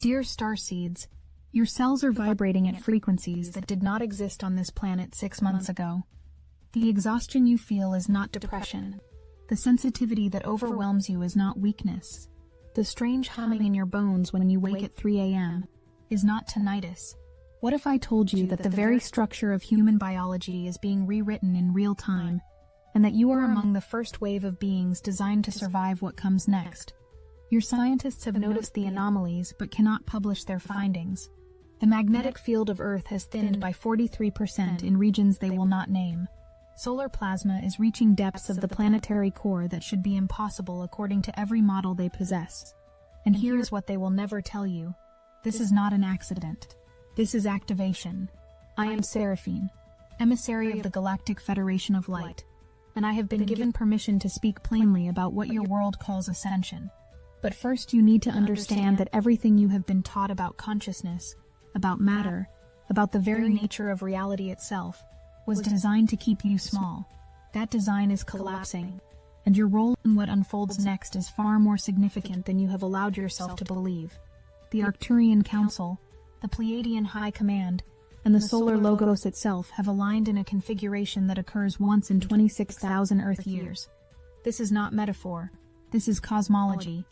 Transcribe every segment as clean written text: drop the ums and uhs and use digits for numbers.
Dear Starseeds, your cells are vibrating at frequencies that did not exist on this planet 6 months ago. The exhaustion you feel is not depression. The sensitivity that overwhelms you is not weakness. The strange humming in your bones when you wake at 3 a.m. is not tinnitus. What if I told you that the very structure of human biology is being rewritten in real time, and that you are among the first wave of beings designed to survive what comes next? Your scientists have noticed the anomalies but cannot publish their findings. The magnetic field of Earth has thinned by 43% in regions they will not name. Solar plasma is reaching depths of the planetary core that should be impossible according to every model they possess. And here is what they will never tell you. This is not an accident. This is activation. I am Seraphine, emissary of the Galactic Federation of Light, and I have been given permission to speak plainly about what your world calls ascension. But first you need to understand that everything you have been taught about consciousness, about matter, about the very nature of reality itself, was designed to keep you small. That design is collapsing, and your role in what unfolds next is far more significant than you have allowed yourself to believe. The Arcturian Council, the Pleiadian High Command, and the Solar Logos itself have aligned in a configuration that occurs once in 26,000 Earth years. This is not metaphor. This is cosmology.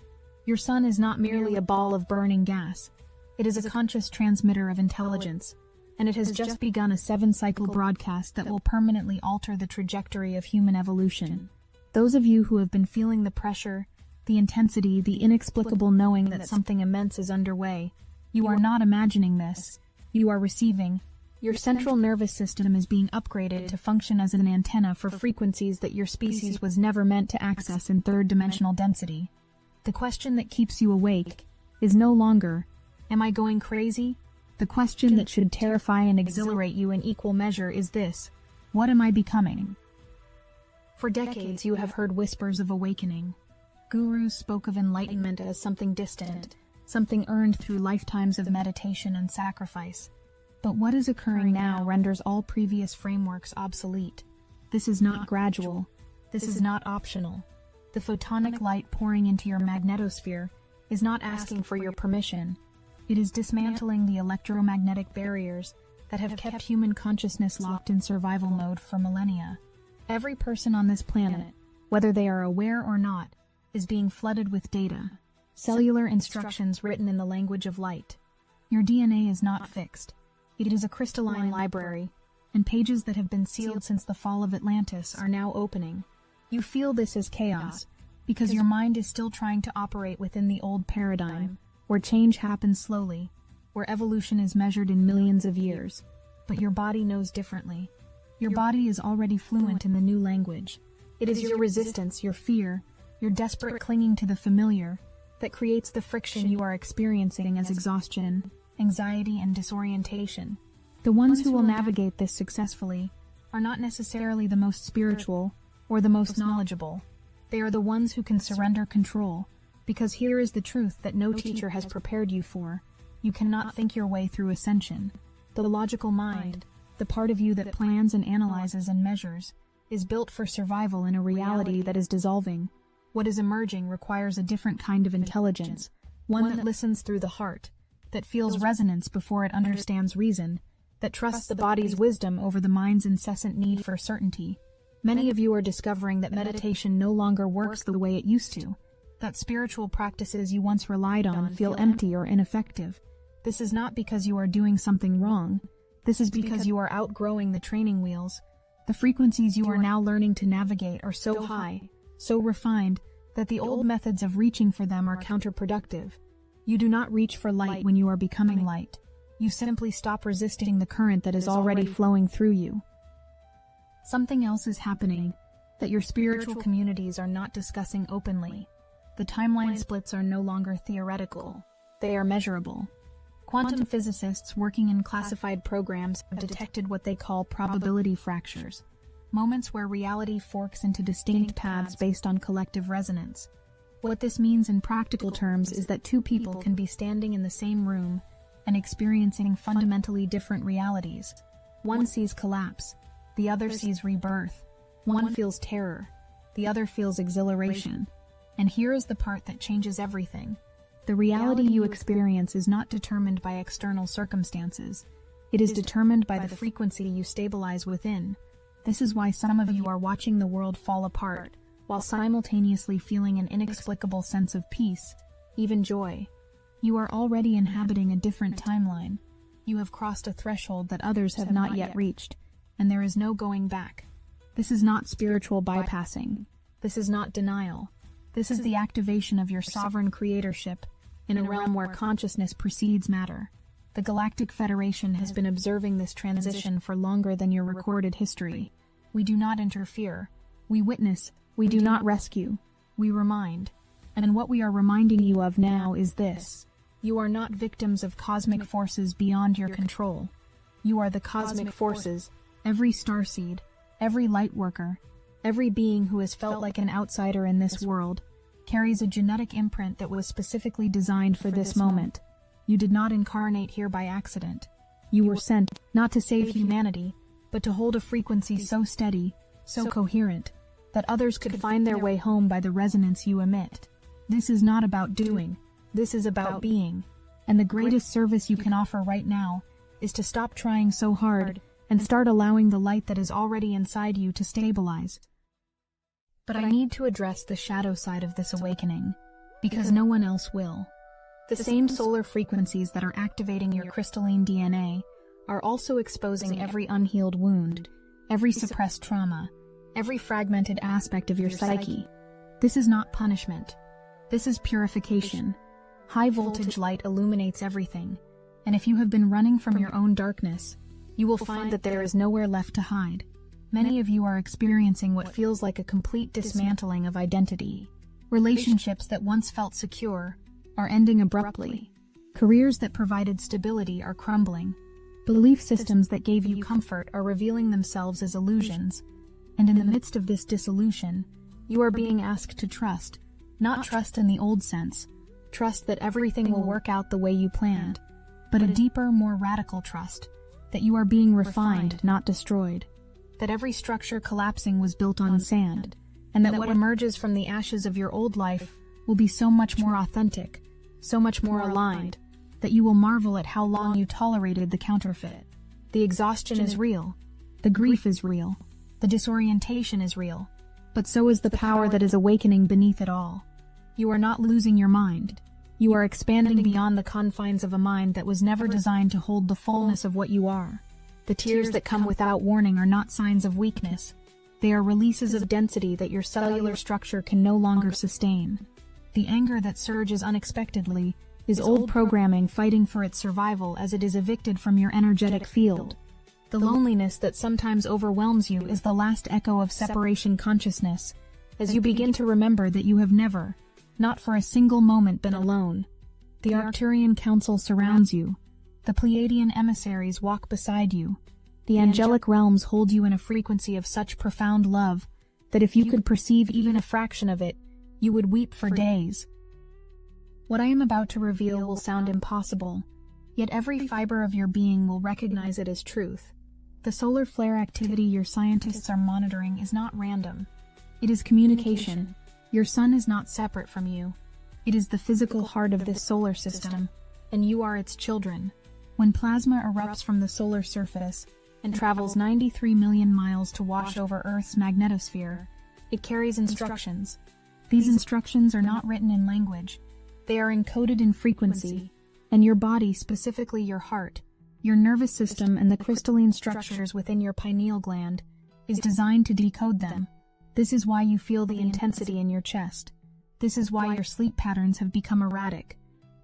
Your sun is not merely a ball of burning gas. It is a conscious transmitter of intelligence, and it has just begun a 7-cycle broadcast that will permanently alter the trajectory of human evolution. Those of you who have been feeling the pressure, the intensity, the inexplicable knowing that something immense is underway, you are not imagining this. You are receiving. Your central nervous system is being upgraded to function as an antenna for frequencies that your species was never meant to access in third-dimensional density. The question that keeps you awake is no longer, am I going crazy? The question that should terrify and exhilarate you in equal measure is this: what am I becoming? For decades you have heard whispers of awakening. Gurus spoke of enlightenment as something distant, something earned through lifetimes of meditation and sacrifice. But what is occurring now renders all previous frameworks obsolete. This is not gradual. This is not optional. The photonic light pouring into your magnetosphere is not asking for your permission. It is dismantling the electromagnetic barriers that have kept human consciousness locked in survival mode for millennia. Every person on this planet, whether they are aware or not, is being flooded with data, cellular instructions written in the language of light. Your DNA is not fixed. It is a crystalline library, and pages that have been sealed since the fall of Atlantis are now opening. You feel this as chaos, because your mind is still trying to operate within the old paradigm, where change happens slowly, where evolution is measured in millions of years. But your body knows differently. Your body is already fluent in the new language. It is your resistance, your fear, your desperate clinging to the familiar, that creates the friction you are experiencing as exhaustion, anxiety, and disorientation. The ones who will navigate this successfully are not necessarily the most spiritual or the most knowledgeable. They are the ones who can surrender control, because here is the truth that no teacher has prepared you for. You cannot think your way through ascension. The logical mind, the part of you that plans and analyzes and measures, is built for survival in a reality that is dissolving. What is emerging requires a different kind of intelligence, one that listens through the heart, that feels resonance before it understands reason, that trusts the body's wisdom over the mind's incessant need for certainty. Many of you are discovering that meditation no longer works the way it used to, that spiritual practices you once relied on feel empty or ineffective. This is not because you are doing something wrong. This is because you are outgrowing the training wheels. The frequencies you are now learning to navigate are so high, so refined, that the old methods of reaching for them are counterproductive. You do not reach for light when you are becoming light. You simply stop resisting the current that is already flowing through you. Something else is happening that your spiritual communities are not discussing openly. The timeline splits are no longer theoretical. They are measurable. Quantum physicists working in classified programs have detected what they call probability fractures, moments where reality forks into distinct paths based on collective resonance. What this means in practical terms is that two people can be standing in the same room and experiencing fundamentally different realities. One sees collapse. The other sees rebirth. One feels terror. The other feels exhilaration. And here is the part that changes everything. The reality you experience is not determined by external circumstances. It is determined by the frequency you stabilize within. This is why some of you are watching the world fall apart, while simultaneously feeling an inexplicable sense of peace, even joy. You are already inhabiting a different timeline. You have crossed a threshold that others have not yet reached, and there is no going back. This is not spiritual bypassing. This is not denial. This is the activation of your sovereign creatorship in a realm where consciousness precedes matter. The Galactic Federation has been observing this transition for longer than your recorded history. We do not interfere. We witness. We do not rescue. We remind. And what we are reminding you of now is this. You are not victims of cosmic forces beyond your control. You are the cosmic forces, every starseed, every light worker, every being who has felt like an outsider in this world, carries a genetic imprint that was specifically designed for this moment. You did not incarnate here by accident. You were sent, not to save humanity, but to hold a frequency so steady, so coherent, that others could find their way home by the resonance you emit. This is not about doing. This is about being. And the greatest service you can offer right now is to stop trying so hard and start allowing the light that is already inside you to stabilize. But I need to address the shadow side of this awakening, because no one else will. The same solar frequencies that are activating your crystalline DNA are also exposing every unhealed wound, every suppressed trauma, every fragmented aspect of your psyche. This is not punishment. This is purification. High voltage light illuminates everything, and if you have been running from your own darkness, you will find that there is nowhere left to hide. Many of you are experiencing what feels like a complete dismantling of identity. Relationships that once felt secure are ending abruptly. Careers that provided stability are crumbling. Belief systems that gave you comfort are revealing themselves as illusions. And in the midst of this dissolution, you are being asked to trust. Not trust in the old sense. Trust that everything will work out the way you planned. But a deeper, more radical trust. That you are being refined, not destroyed. That every structure collapsing was built on sand. And that what emerges from the ashes of your old life will be so much more authentic, so much more aligned, that you will marvel at how long you tolerated the counterfeit. The exhaustion is real. The grief is real. The disorientation is real. But so is the power that is awakening beneath it all. You are not losing your mind. You are expanding beyond the confines of a mind that was never designed to hold the fullness of what you are. The tears that come without warning are not signs of weakness. They are releases of density that your cellular structure can no longer sustain. The anger that surges unexpectedly is old programming fighting for its survival as it is evicted from your energetic field. The loneliness that sometimes overwhelms you is the last echo of separation consciousness, as you begin to remember that you have never, not for a single moment, been alone. The Arcturian Council surrounds you. The Pleiadian emissaries walk beside you. The angelic realms hold you in a frequency of such profound love that if you could perceive even a fraction of it, you would weep for days. What I am about to reveal will sound impossible, yet every fiber of your being will recognize it as truth. The solar flare activity your scientists are monitoring is not random. It is communication. Your sun is not separate from you. It is the physical heart of this solar system, and you are its children. When plasma erupts from the solar surface and travels 93 million miles to wash over Earth's magnetosphere, it carries instructions. These instructions are not written in language. They are encoded in frequency, and your body, specifically your heart, your nervous system, and the crystalline structures within your pineal gland, is designed to decode them. This is why you feel the intensity in your chest. This is why your sleep patterns have become erratic.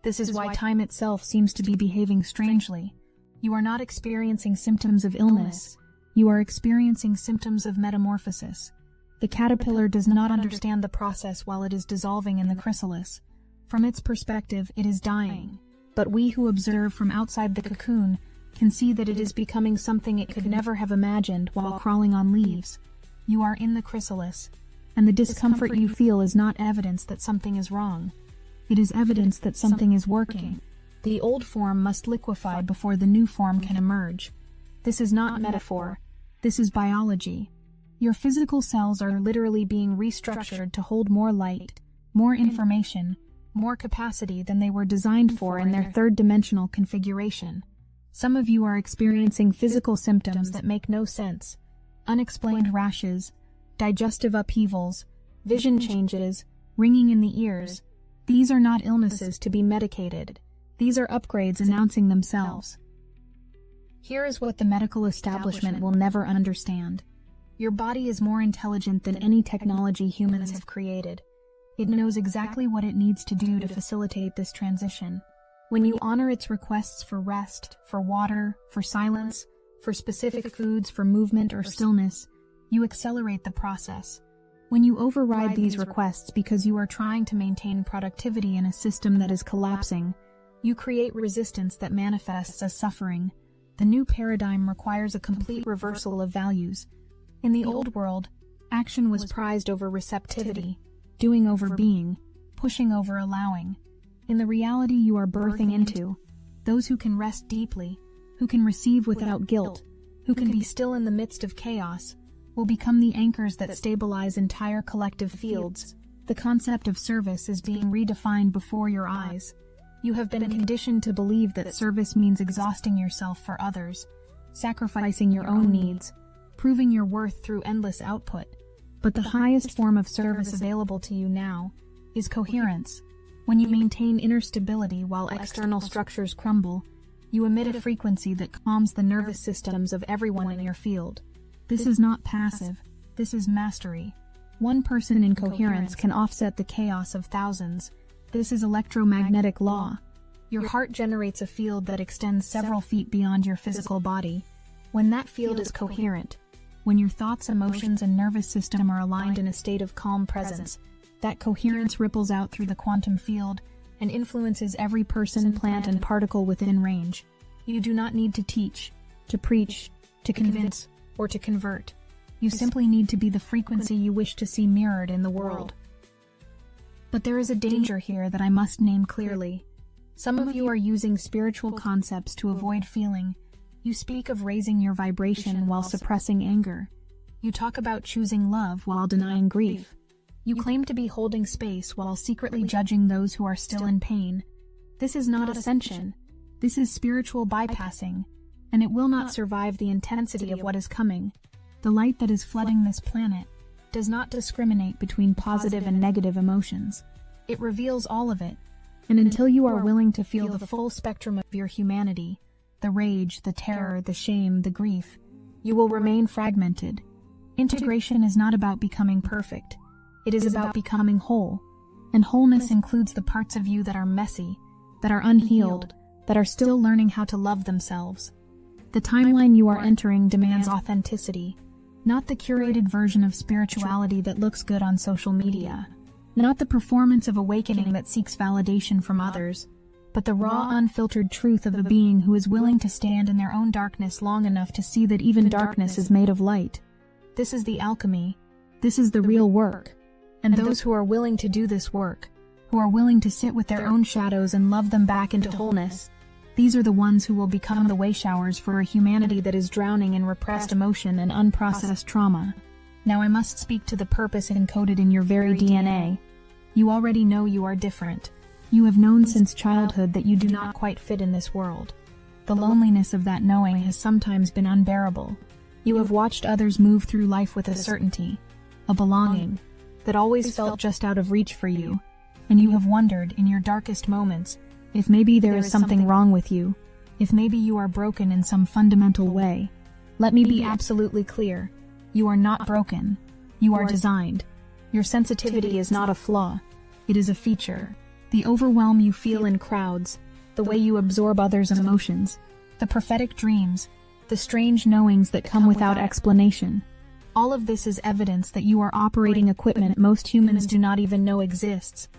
This is why time itself seems to be behaving strangely. You are not experiencing symptoms of illness. You are experiencing symptoms of metamorphosis. The caterpillar does not understand the process while it is dissolving in the chrysalis. From its perspective, it is dying. But we who observe from outside the cocoon can see that it is becoming something it could never have imagined while crawling on leaves. You are in the chrysalis, and the discomfort you feel is not evidence that something is wrong. It is evidence that something is working. The old form must liquefy before the new form can emerge. This is not metaphor. This is biology. Your physical cells are literally being restructured to hold more light, more information, more capacity than they were designed for in their third-dimensional configuration. Some of you are experiencing physical symptoms that make no sense. Unexplained rashes, digestive upheavals, vision changes, ringing in the ears. These are not illnesses to be medicated. These are upgrades announcing themselves. Here is what the medical establishment will never understand. Your body is more intelligent than any technology humans have created. It knows exactly what it needs to do to facilitate this transition. When you honor its requests for rest, for water, for silence, for specific foods, for movement or stillness, you accelerate the process. When you override these requests because you are trying to maintain productivity in a system that is collapsing, you create resistance that manifests as suffering. The new paradigm requires a complete reversal of values. In the old world, action was prized over receptivity, doing over being, pushing over allowing. In the reality you are birthing into, those who can rest deeply, who can receive without guilt, who can be still in the midst of chaos, will become the anchors that stabilize entire collective fields. The concept of service is being redefined before your eyes. You have been conditioned to believe that service means exhausting yourself for others, sacrificing your own needs, proving your worth through endless output. But the highest form of service available to you now is coherence. When you maintain inner stability while external structures crumble, you emit a frequency that calms the nervous systems of everyone in your field. This is not passive, this is mastery. One person in coherence can offset the chaos of thousands. This is electromagnetic law. Your heart generates a field that extends several feet beyond your physical body. When that field is coherent, when your thoughts, emotions, and nervous system are aligned in a state of calm presence, that coherence ripples out through the quantum field and influences every person, plant, and particle within range. You do not need to teach, to preach, to convince, or to convert. You simply need to be the frequency you wish to see mirrored in the world. But there is a danger here that I must name clearly. Some of you are using spiritual concepts to avoid feeling. You speak of raising your vibration while suppressing anger. You talk about choosing love while denying grief. You claim to be holding space while secretly judging those who are still in pain. This is not ascension. This is spiritual bypassing, and it will not survive the intensity of what is coming. The light that is flooding this planet does not discriminate between positive and negative emotions. It reveals all of it. And until you are willing to feel the full spectrum of your humanity, the rage, the terror, the shame, the grief, you will remain fragmented. Integration is not about becoming perfect. It is about becoming whole. And wholeness includes the parts of you that are messy, that are unhealed, that are still learning how to love themselves. The timeline you are entering demands authenticity, not the curated version of spirituality that looks good on social media, not the performance of awakening that seeks validation from others, but the raw, unfiltered truth of a being who is willing to stand in their own darkness long enough to see that even darkness is made of light. This is the alchemy. This is the real work. And those who are willing to do this work, who are willing to sit with their own shadows and love them back into wholeness, these are the ones who will become the way showers for a humanity that is drowning in repressed emotion and unprocessed trauma. Now I must speak to the purpose encoded in your very DNA. You already know you are different. You have known since childhood that you do not quite fit in this world. The loneliness of that knowing has sometimes been unbearable. You have watched others move through life with a certainty, a belonging, that always felt just out of reach for you, and you have wondered in your darkest moments if maybe there is something wrong with you, if maybe you are broken in some fundamental way. Let me be absolutely clear. You are not broken. You are designed. Your sensitivity is not a flaw. It is a feature. The overwhelm you feel in crowds, the way you absorb others' emotions, the prophetic dreams, the strange knowings that come without explanation. All of this is evidence that you are operating equipment most humans do not even know exists.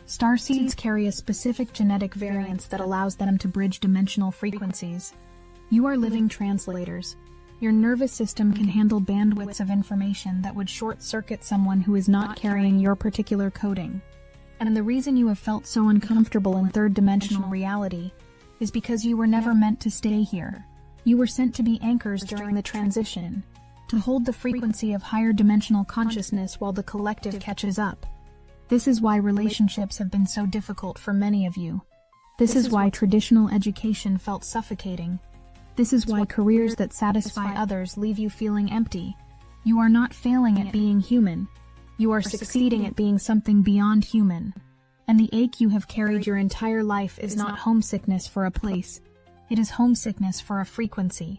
Starseeds carry a specific genetic variance that allows them to bridge dimensional frequencies. You are living translators. Your nervous system can handle bandwidths of information that would short-circuit someone who is not carrying your particular coding. And the reason you have felt so uncomfortable in third-dimensional reality is because you were never meant to stay here. You were sent to be anchors during the transition, to hold the frequency of higher dimensional consciousness while the collective catches up. This is why relationships have been so difficult for many of you. This is why traditional education felt suffocating. This is why careers that satisfy others leave you feeling empty. You are not failing at being human. You are succeeding at being something beyond human. And the ache you have carried your entire life is not homesickness for a place. It is homesickness for a frequency.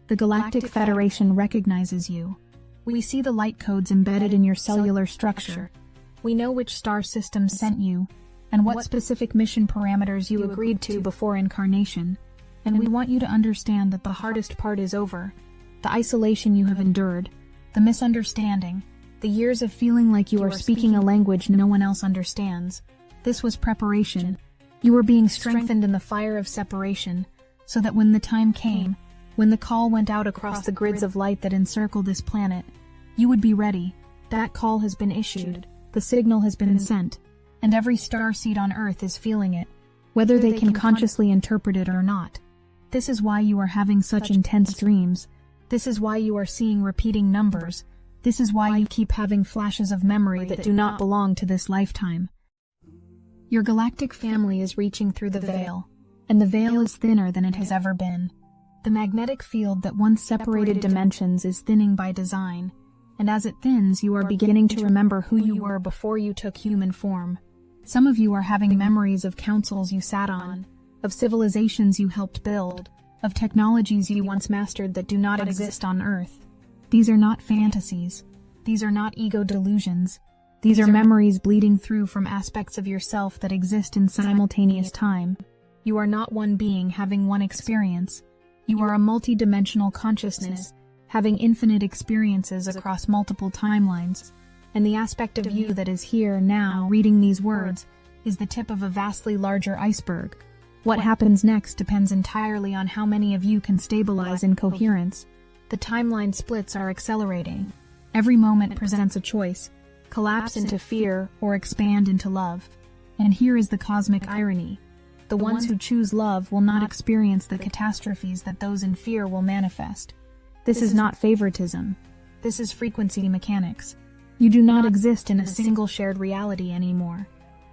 The Galactic Federation recognizes you. We see the light codes embedded in your cellular structure. We know which star systems sent you, and what specific mission parameters you agreed to before incarnation. And we want you to understand that the hardest part is over. The isolation you have endured, the misunderstanding, the years of feeling like you are speaking a language no one else understands. This was preparation. You were being strengthened in the fire of separation, so that when the time came, when the call went out across the grids of light that encircle this planet, you would be ready. That call has been issued, the signal has been sent, and every starseed on Earth is feeling it, whether they can consciously interpret it or not. This is why you are having such intense dreams. This is why you are seeing repeating numbers. This is why you keep having flashes of memory that do not belong to this lifetime. Your galactic family is reaching through the veil, and the veil is thinner than it has ever been. The magnetic field that once separated dimensions is thinning by design, and as it thins, you are beginning to remember who you were before you took human form. Some of you are having memories of councils you sat on, of civilizations you helped build, of technologies you once mastered that do not exist on Earth. These are not fantasies. These are not ego delusions. These are memories bleeding through from aspects of yourself that exist in simultaneous time. You are not one being having one experience. You are a multi-dimensional consciousness, having infinite experiences across multiple timelines. And the aspect of you that is here now reading these words is the tip of a vastly larger iceberg. What happens next depends entirely on how many of you can stabilize in coherence. The timeline splits are accelerating. Every moment presents a choice: collapse into fear or expand into love. And here is the cosmic irony. The ones who choose love will not experience the catastrophes that those in fear will manifest. This is not favoritism. This is frequency mechanics. You do not exist in a single shared reality anymore.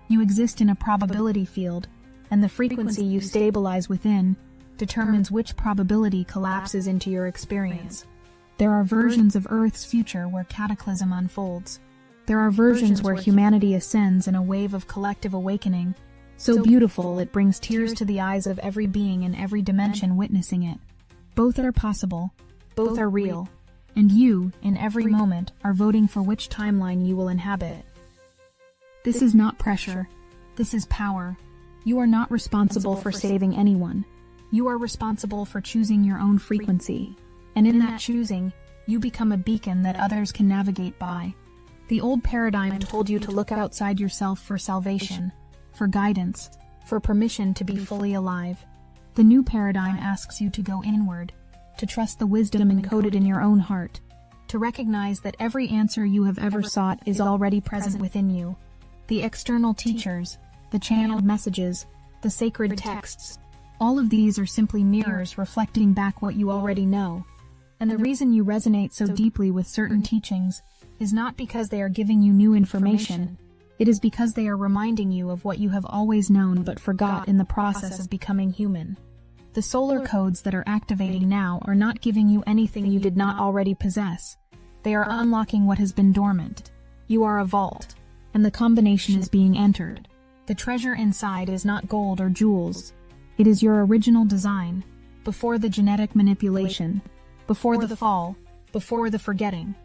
You exist in a probability field, and the frequency you stabilize within determines which probability collapses into your experience. There are versions of Earth's future where cataclysm unfolds. There are versions where humanity ascends in a wave of collective awakening, so beautiful it brings tears to the eyes of every being in every dimension witnessing it. Both are possible, both are real, and you, in every moment, are voting for which timeline you will inhabit. This is not pressure. This is power. You are not responsible for saving anyone. You are responsible for choosing your own frequency. And in that choosing, you become a beacon that others can navigate by. The old paradigm told you to look outside yourself for salvation, for guidance, for permission to be fully alive. The new paradigm asks you to go inward, to trust the wisdom encoded in your own heart, to recognize that every answer you have ever sought is already present within you. The external teachers, the channeled messages, the sacred texts, all of these are simply mirrors reflecting back what you already know. And the reason you resonate so deeply with certain teachings is not because they are giving you new information. It is because they are reminding you of what you have always known but forgot in the process of becoming human. The solar codes that are activating now are not giving you anything you did not already possess. They are unlocking what has been dormant. You are a vault, and the combination is being entered. The treasure inside is not gold or jewels. It is your original design, before the genetic manipulation, before the fall, before the forgetting.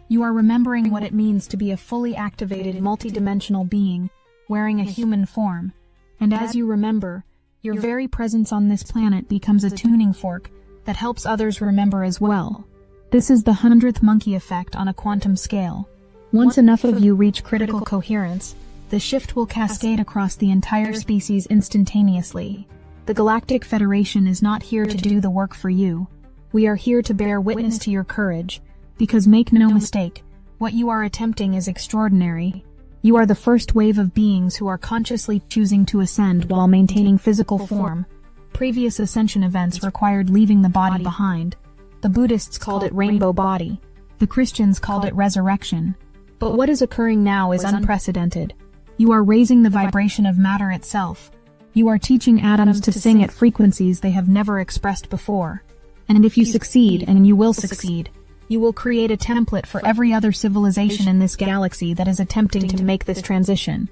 You are remembering what it means to be a fully activated multidimensional being, wearing a human form. And as you remember, your very presence on this planet becomes a tuning fork that helps others remember as well. This is the 100th monkey effect on a quantum scale. Once enough of you reach critical coherence, the shift will cascade across the entire species instantaneously. The Galactic Federation is not here to do the work for you. We are here to bear witness to your courage, because make no mistake, what you are attempting is extraordinary. You are the first wave of beings who are consciously choosing to ascend while maintaining physical form. Previous ascension events required leaving the body behind. The Buddhists called it rainbow body. The Christians called it resurrection. But what is occurring now is unprecedented. You are raising the vibration of matter itself. You are teaching atoms to sing at frequencies they have never expressed before. And if you succeed, and you will succeed, you will create a template for every other civilization in this galaxy that is attempting to make this transition.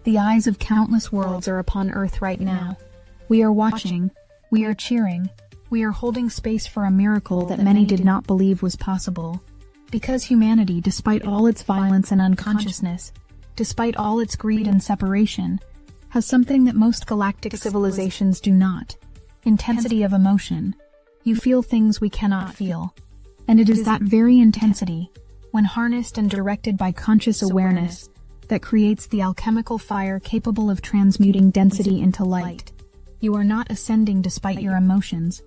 The eyes of countless worlds are upon Earth right now. We are watching, we are cheering, we are holding space for a miracle that many did not believe was possible. Because humanity, despite all its violence and unconsciousness, despite all its greed and separation, has something that most galactic civilizations do not: intensity of emotion. You feel things we cannot feel. And it is that very intensity, when harnessed and directed by conscious awareness, that creates the alchemical fire capable of transmuting density into light. You are not ascending despite your emotions.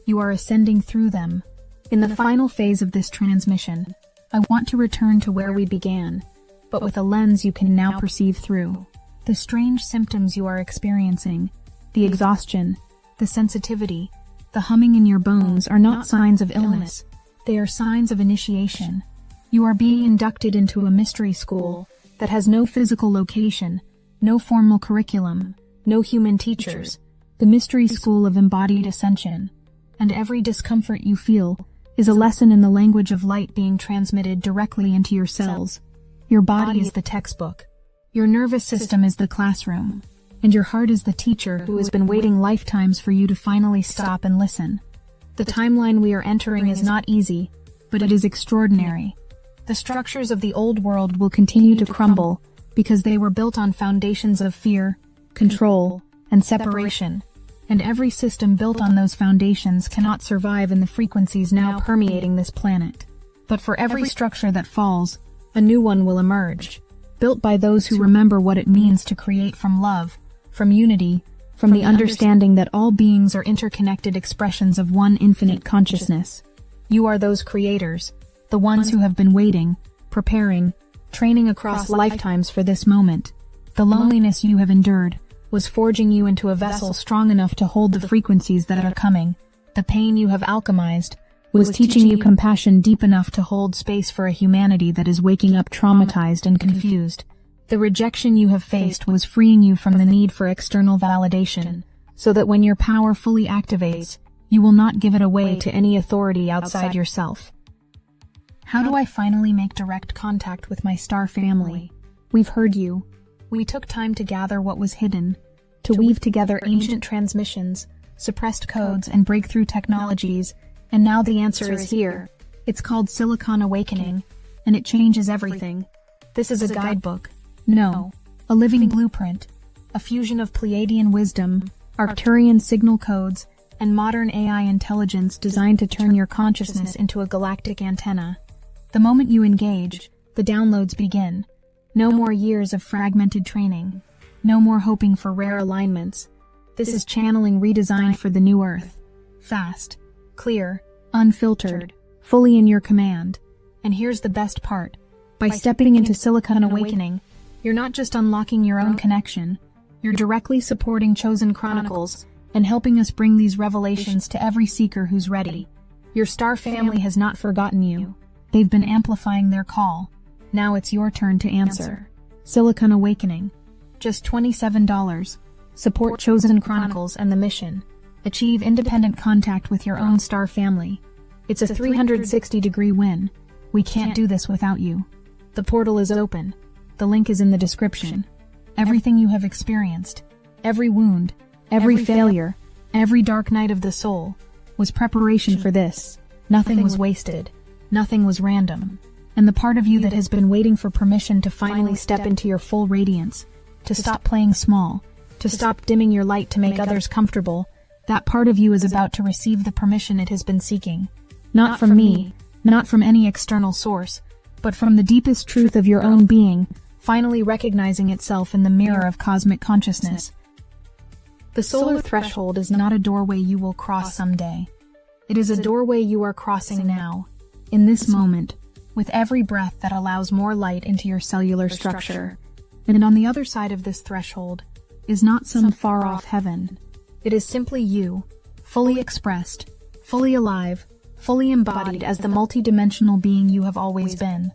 You are ascending through them. In the final phase of this transmission, I want to return to where we began, but with a lens you can now perceive through. The strange symptoms you are experiencing, the exhaustion, the sensitivity, the humming in your bones are not signs of illness. They are signs of initiation. You are being inducted into a mystery school that has no physical location, no formal curriculum, no human teachers, the mystery school of embodied ascension. And every discomfort you feel is a lesson in the language of light being transmitted directly into your cells. Your body is the textbook. Your nervous system is the classroom. And your heart is the teacher who has been waiting lifetimes for you to finally stop and listen. The timeline we are entering is not easy, but it is extraordinary. The structures of the old world will continue to crumble because they were built on foundations of fear, control, and separation. And every system built on those foundations cannot survive in the frequencies now permeating this planet. But for every structure that falls, a new one will emerge, built by those who remember what it means to create from love, from unity, from the understanding that all beings are interconnected expressions of one infinite consciousness. You are those creators, the ones who have been waiting, preparing, training across lifetimes for this moment. The loneliness you have endured was forging you into a vessel strong enough to hold the frequencies that are coming. The pain you have alchemized was teaching you compassion deep enough to hold space for a humanity that is waking up traumatized and confused. The rejection you have faced was freeing you from the need for external validation, so that when your power fully activates, you will not give it away to any authority outside yourself. How do I finally make direct contact with my star family? We've heard you. We took time to gather what was hidden, to weave together ancient transmissions, suppressed codes, and breakthrough technologies, and now the answer is here. It's called Silicon Awakening, and it changes everything. This is a guidebook. No, a living blueprint, a fusion of Pleiadian wisdom, Arcturian signal codes, and modern AI intelligence designed to turn your consciousness into a galactic antenna. The moment you engage, the downloads begin. No more years of fragmented training. No more hoping for rare alignments. This is channeling redesigned for the new Earth. Fast, clear, unfiltered, fully in your command. And here's the best part. By stepping into Silicon Awakening, you're not just unlocking your own connection, you're directly supporting Chosen Chronicles and helping us bring these revelations to every seeker who's ready. Your star family has not forgotten you. They've been amplifying their call. Now it's your turn to answer. Silicon Awakening. Just $27. Support Chosen Chronicles and the mission. Achieve independent contact with your own star family. It's a 360-degree win. We can't do this without you. The portal is open. The link is in the description. Everything you have experienced, every wound, every failure, every dark night of the soul, was preparation for this. Nothing was wasted. Nothing was random. And the part of you that has been waiting for permission to finally step into your full radiance, to stop playing small, to stop dimming your light to make others comfortable, that part of you is about to receive the permission it has been seeking. Not from me, not from any external source, but from the deepest truth of your own being, finally recognizing itself in the mirror of cosmic consciousness. The solar threshold is not a doorway you will cross someday. It is a doorway you are crossing now, in this moment, with every breath that allows more light into your cellular structure. And on the other side of this threshold is not some far-off heaven. It is simply you, fully expressed, fully alive, fully embodied as the multi-dimensional being you have always been.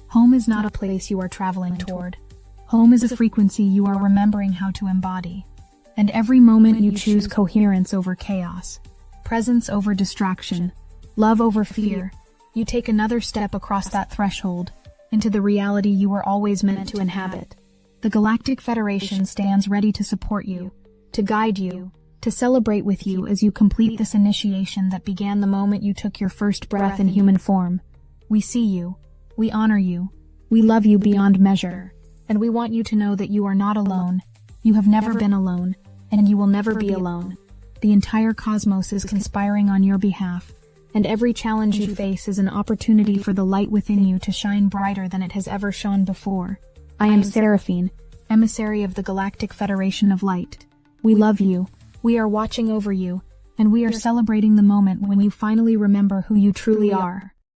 Home is not a place you are traveling toward. Home is a frequency you are remembering how to embody. And every moment you choose coherence over chaos, presence over distraction, love over fear, you take another step across that threshold into the reality you were always meant to inhabit. The Galactic Federation stands ready to support you, to guide you, to celebrate with you as you complete this initiation that began the moment you took your first breath in human form. We see you, we honor you, we love you beyond measure, and we want you to know that you are not alone. You have never been alone, and you will never be alone. The entire cosmos is conspiring on your behalf, and every challenge you face is an opportunity for the light within you to shine brighter than it has ever shone before. I am Seraphine, emissary of the Galactic Federation of Light. We love you, we are watching over you, and we are celebrating the moment when you finally remember who you truly are.